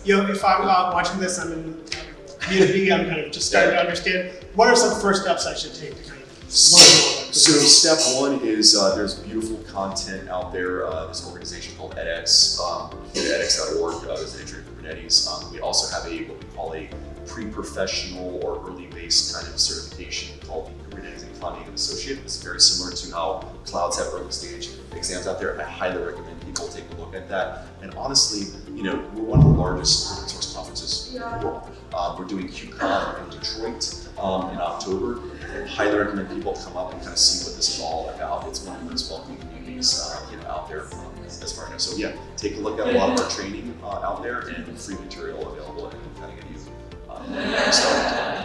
if I'm watching this, I'm in the community, I'm kind of just starting to understand, what are some first steps I should take to kind of learn more? So step one is there's beautiful content out there. There's an organization called edX, edX.org, there's an entry to Kubernetes. We also have what we call a pre-professional or early base kind of certification called the Kubernetes and Cloud Native Associate. It's very similar to how clouds have early stage exams out there. I highly recommend people take a look at that. And honestly, we're one of the largest open source conferences in the world. We're doing KubeCon in Detroit in October. I highly recommend people come up and kind of see what this is all about. It's one of the most welcoming communities out there as far as I know. So yeah, take a look at a lot of our training out there and free material available and kind of get you started.